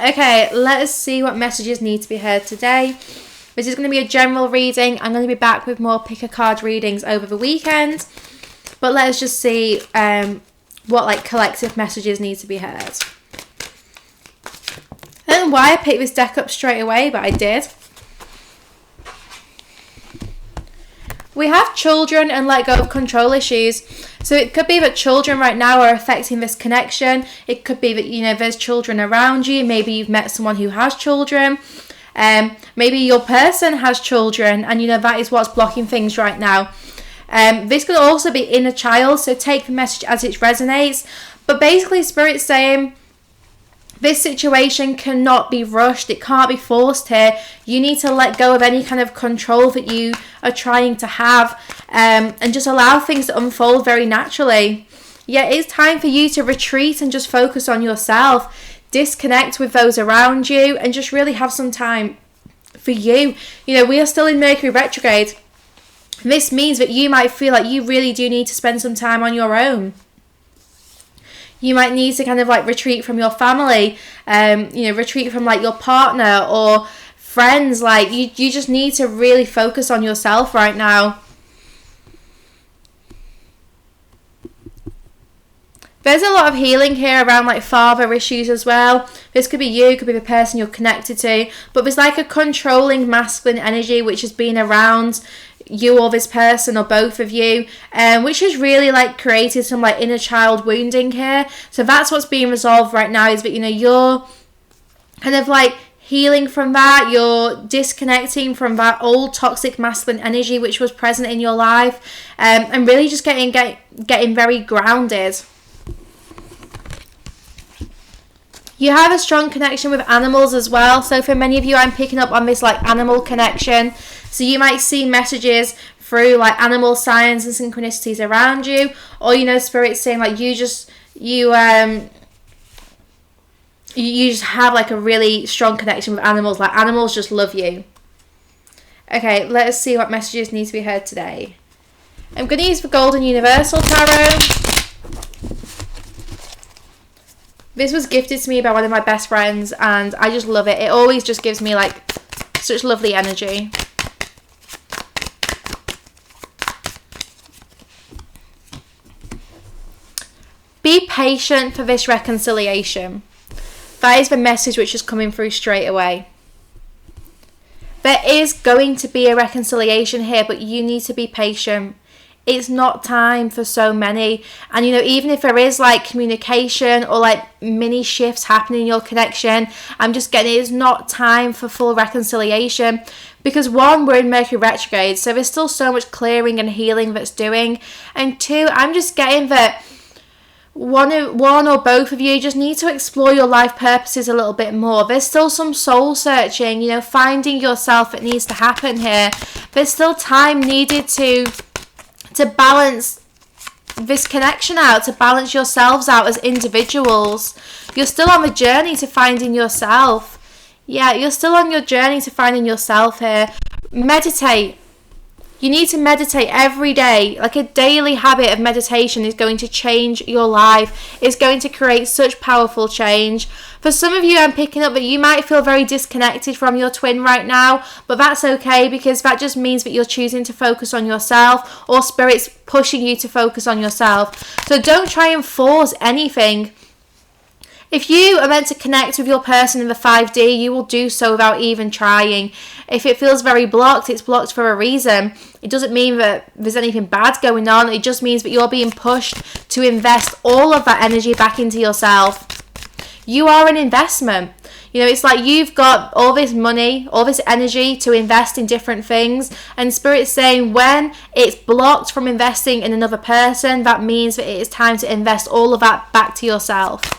Okay, let us see what messages need to be heard today. This is going to be a general reading. I'm going to be back with more pick a card readings over the weekend. But let us just see what like collective messages need to be heard. I don't know why I picked this deck up straight away, but I did. We have children and let go of control issues. So it could be that children right now are affecting this connection. It could be that, you know, there's children around you. Maybe you've met someone who has children. Maybe your person has children and, you know, that is what's blocking things right now. This could also be inner child, so take the message as it resonates. But basically, Spirit's saying this situation cannot be rushed. It can't be forced here. You need to let go of any kind of control that you are trying to have and just allow things to unfold very naturally. Yeah, it's time for you to retreat and just focus on yourself. Disconnect with those around you and just really have some time for you. You know, we are still in Mercury retrograde. This means that you might feel like you really do need to spend some time on your own. You might need to kind of like retreat from your family, you know, retreat from like your partner or friends. Like you just need to really focus on yourself right now. There's a lot of healing here around like father issues as well. This could be you, could be the person you're connected to. But there's like a controlling masculine energy which has been around you or this person or both of you, which has really like created some like inner child wounding here. So that's what's being resolved right now, is that, you know, you're kind of like healing from that. You're disconnecting from that old toxic masculine energy which was present in your life, and really just getting very grounded. You have a strong connection with animals as well. So for many of you, I'm picking up on this like animal connection. So you might see messages through like animal signs and synchronicities around you. Or, you know, Spirit's saying like you just have like a really strong connection with animals. Like animals just love you. Okay, let us see what messages need to be heard today. I'm going to use the Golden Universal Tarot. This was gifted to me by one of my best friends and I just love it. It always just gives me like such lovely energy. Be patient for this reconciliation. That is the message which is coming through straight away. There is going to be a reconciliation here, but you need to be patient. It's not time for so many. And, you know, even if there is like communication or like mini shifts happening in your connection, I'm just getting it is not time for full reconciliation. Because one, we're in Mercury retrograde, so there's still so much clearing and healing that's doing. And two, I'm just getting that one or both of you just need to explore your life purposes a little bit more. There's still some soul searching, you know, finding yourself that needs to happen here. There's still time needed to balance this connection out, to balance yourselves out as individuals. You're still on the journey to finding yourself. Yeah, you're still on your journey to finding yourself here. Meditate. You need to meditate every day. Like a daily habit of meditation is going to change your life. It's going to create such powerful change. For some of you, I'm picking up that you might feel very disconnected from your twin right now, but that's okay because that just means that you're choosing to focus on yourself, or Spirit's pushing you to focus on yourself. So don't try and force anything. If you are meant to connect with your person in the 5D, you will do so without even trying. If it feels very blocked, it's blocked for a reason. It doesn't mean that there's anything bad going on. It just means that you're being pushed to invest all of that energy back into yourself. You are an investment. You know, it's like you've got all this money, all this energy to invest in different things. And Spirit's saying when it's blocked from investing in another person, that means that it is time to invest all of that back to yourself.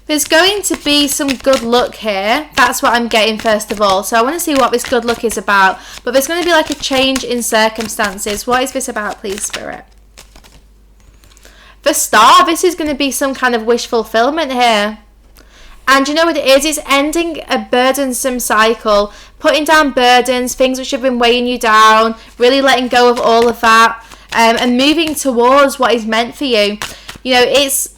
There's going to be some good luck here. That's what I'm getting first of all. So I want to see what this good luck is about. But there's going to be like a change in circumstances. What is this about, please, Spirit? The Star. This is going to be some kind of wish fulfillment here. And you know what it is? It's ending a burdensome cycle. Putting down burdens, things which have been weighing you down. Really letting go of all of that. And moving towards what is meant for you. You know, it's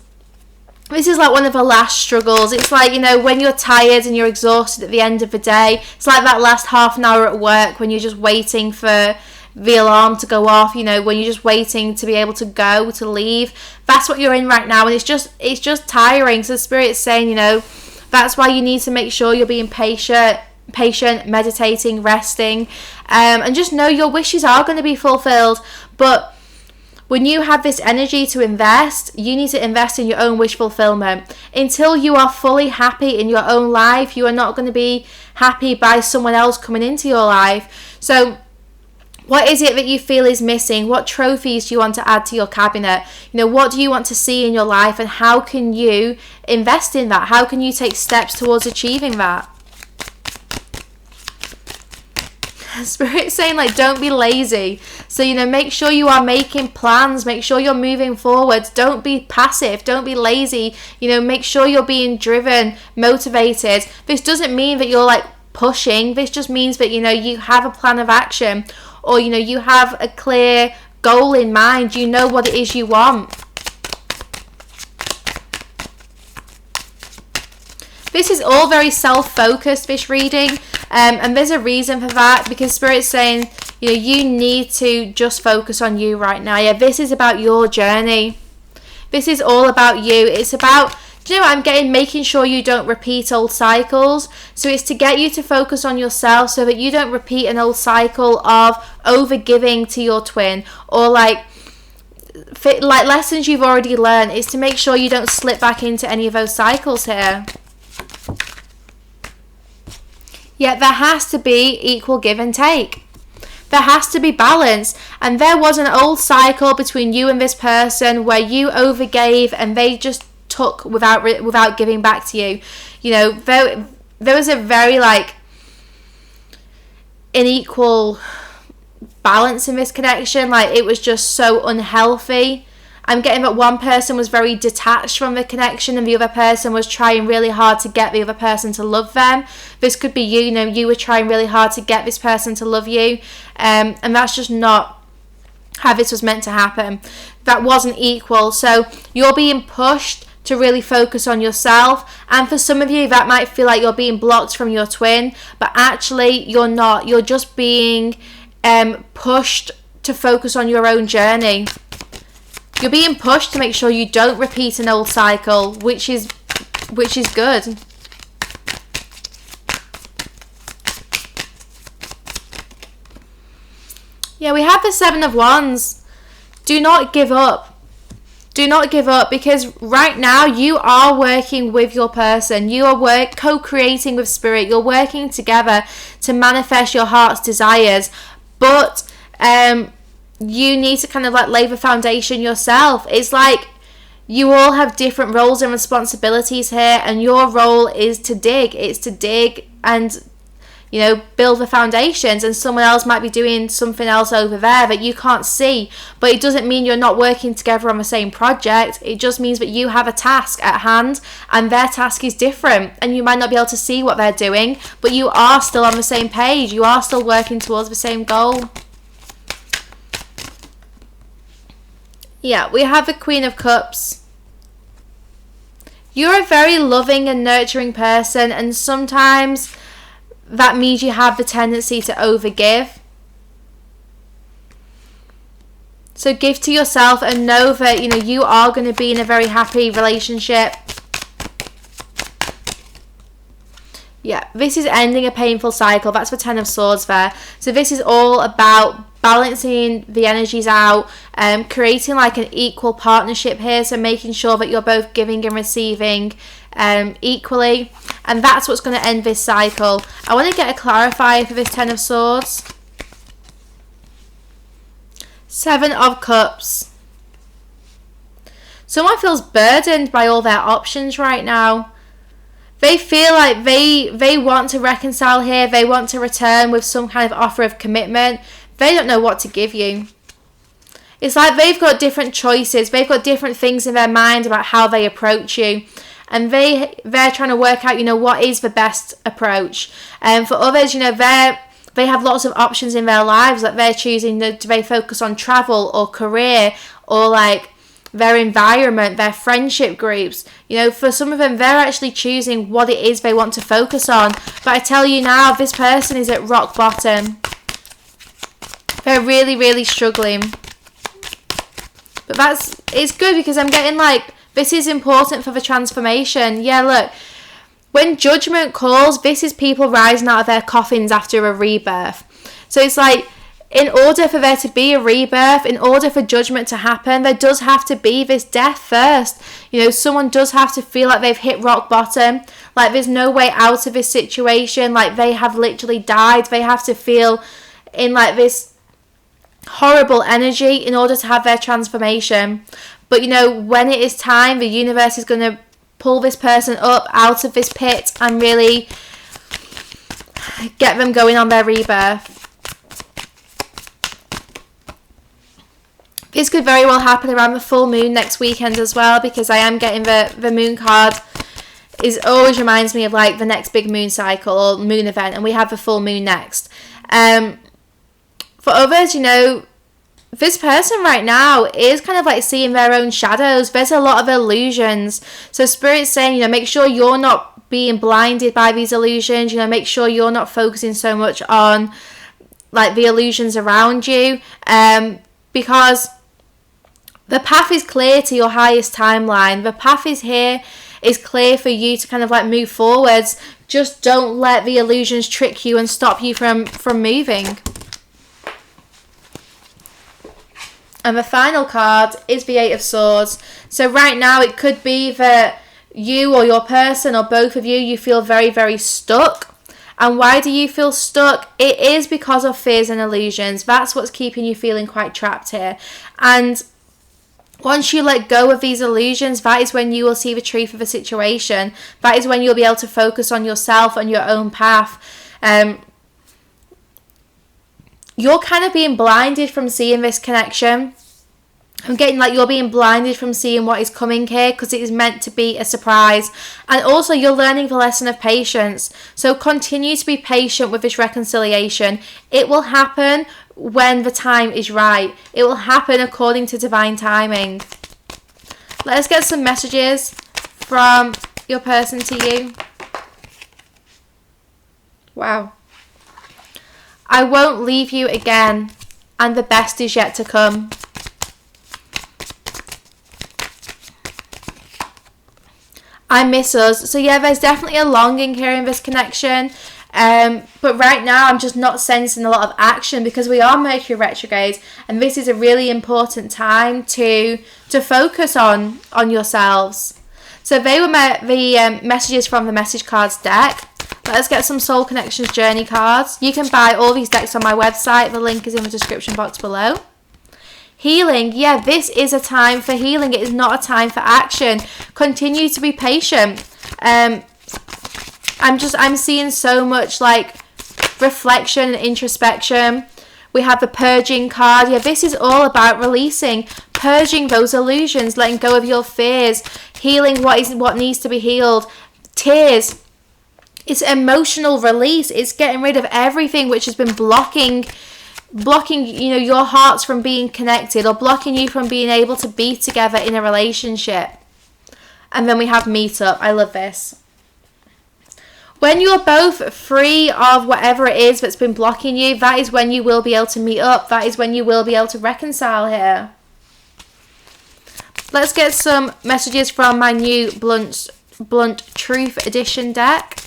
this is like one of the last struggles. It's like, when you're tired and you're exhausted at the end of the day, it's like that last half an hour at work when you're just waiting for the alarm to go off, when you're just waiting to be able to go, to leave. That's what you're in right now, and it's just tiring. So the Spirit's saying, that's why you need to make sure you're being patient, meditating, resting, and just know your wishes are going to be fulfilled. But when you have this energy to invest, you need to invest in your own wish fulfillment. Until you are fully happy in your own life, you are not going to be happy by someone else coming into your life. So what is it that you feel is missing? What trophies do you want to add to your cabinet? What do you want to see in your life, and how can you invest in that? How can you take steps towards achieving that? Spirit's saying, don't be lazy. So, make sure you are making plans. Make sure you're moving forward. Don't be passive. Don't be lazy. Make sure you're being driven, motivated. This doesn't mean that you're pushing. This just means that, you have a plan of action, or, you have a clear goal in mind. You know what it is you want. This is all very self-focused, this reading, and there's a reason for that, because Spirit's saying, you need to just focus on you right now. Yeah, this is about your journey. This is all about you. It's about, I'm getting making sure you don't repeat old cycles. So it's to get you to focus on yourself so that you don't repeat an old cycle of over-giving to your twin, or lessons you've already learned. It's to make sure you don't slip back into any of those cycles here. Yeah, there has to be equal give and take. There has to be balance. And there was an old cycle between you and this person where you overgave and they just took without giving back to you. There was a very unequal balance in this connection. It was just so unhealthy. I'm getting that one person was very detached from the connection, and the other person was trying really hard to get the other person to love them. This could be you. You were trying really hard to get this person to love you, and that's just not how this was meant to happen. That wasn't equal. So you're being pushed to really focus on yourself, and for some of you that might feel like you're being blocked from your twin, but actually you're not. You're just being pushed to focus on your own journey. You're being pushed to make sure you don't repeat an old cycle, which is good. Yeah, we have the Seven of Wands. Do not give up. Do not give up, because right now you are working with your person. You are co-creating with Spirit. You're working together to manifest your heart's desires. But you need to kind of lay the foundation yourself. It's you all have different roles and responsibilities here, and your role is to dig. It's to dig and build the foundations, and someone else might be doing something else over there that you can't see. But it doesn't mean you're not working together on the same project. It just means that you have a task at hand and their task is different, and you might not be able to see what they're doing, but you are still on the same page. You are still working towards the same goal. Yeah, we have the Queen of Cups. You're a very loving and nurturing person, and sometimes that means you have the tendency to overgive. So give to yourself and know that you are going to be in a very happy relationship. Yeah, this is ending a painful cycle. That's the Ten of Swords there. So this is all about balancing the energies out, creating an equal partnership here. So making sure that you're both giving and receiving equally. And that's what's going to end this cycle. I want to get a clarifier for this Ten of Swords. Seven of Cups. Someone feels burdened by all their options right now. They feel like they want to reconcile here. They want to return with some kind of offer of commitment. They don't know what to give you. It's like they've got different choices. They've got different things in their mind about how they approach you. And they're trying to work out, what is the best approach. And for others, they have lots of options in their lives. They're choosing, do they focus on travel or career or their environment, their friendship groups. You know, for some of them, they're actually choosing what it is they want to focus on. But I tell you now, this person is at rock bottom. They're really, really struggling. But it's good because I'm getting like, this is important for the transformation. Yeah, look, when judgment calls, this is people rising out of their coffins after a rebirth. So it's like, in order for there to be a rebirth, in order for judgment to happen, there does have to be this death first. You know, someone does have to feel like they've hit rock bottom, like there's no way out of this situation, like they have literally died. They have to feel in like this horrible energy in order to have their transformation. But you know, when it is time, the universe is going to pull this person up out of this pit and really get them going on their rebirth. This could very well happen around the full moon next weekend as well, because I am getting the moon card. It always reminds me of like the next big moon cycle or moon event, and we have the full moon next. For others, you know, this person right now is kind of like seeing their own shadows. There's a lot of illusions. So Spirit's saying, you know, make sure you're not being blinded by these illusions. You know, make sure you're not focusing so much on like the illusions around you. Because the path is clear to your highest timeline. The path is clear for you to kind of like move forwards. Just don't let the illusions trick you and stop you from moving. And the final card is the Eight of Swords. So right now it could be that you or your person or both of you feel very, very stuck. And why do you feel stuck? It is because of fears and illusions. That's what's keeping you feeling quite trapped here. And once you let go of these illusions, that is when you will see the truth of the situation. That is when you'll be able to focus on yourself and your own path. You're kind of being blinded from seeing this connection. I'm getting like you're being blinded from seeing what is coming here because it is meant to be a surprise. And also you're learning the lesson of patience. So continue to be patient with this reconciliation. It will happen when the time is right. It will happen according to divine timing. Let's get some messages from your person to you. Wow. I won't leave you again, and the best is yet to come. I miss us. So yeah, there's definitely a longing here in this connection. But right now I'm just not sensing a lot of action because we are Mercury retrograde, and this is a really important time to focus on yourselves. So they were the messages from the message cards deck. Let's get some Soul Connections journey cards. You can buy all these decks on my website. The link is in the description box below. Healing. Yeah, this is a time for healing. It is not a time for action. Continue to be patient. I'm seeing so much like reflection and introspection. We have the purging card. Yeah, this is all about releasing, purging those illusions, letting go of your fears, healing what needs to be healed. Tears. It's emotional release. It's getting rid of everything which has been blocking, you know, your hearts from being connected or blocking you from being able to be together in a relationship. And then we have meet up. I love this. When you're both free of whatever it is that's been blocking you, that is when you will be able to meet up. That is when you will be able to reconcile here. Let's get some messages from my new Blunt Truth Edition deck.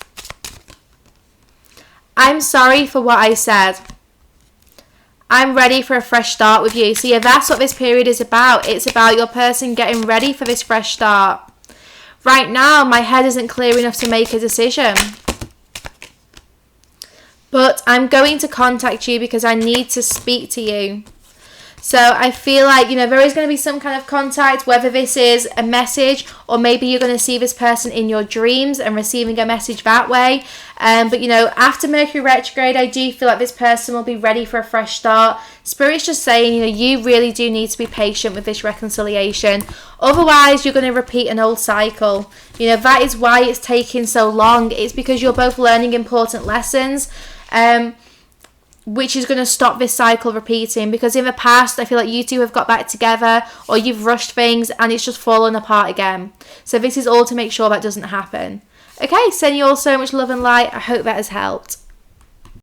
I'm sorry for what I said. I'm ready for a fresh start with you. So yeah, that's what this period is about. It's about your person getting ready for this fresh start. Right now, my head isn't clear enough to make a decision. But I'm going to contact you because I need to speak to you. So I feel like, you know, there is going to be some kind of contact, whether this is a message or maybe you're going to see this person in your dreams and receiving a message that way. But, you know, after Mercury retrograde, I do feel like this person will be ready for a fresh start. Spirit's just saying, you know, you really do need to be patient with this reconciliation. Otherwise, you're going to repeat an old cycle. You know, that is why it's taking so long. It's because you're both learning important lessons. which is going to stop this cycle repeating, because in the past I feel like you two have got back together, or you've rushed things and it's just fallen apart again. So this is all to make sure that doesn't happen. Okay, sending you all so much love and light. I hope that has helped.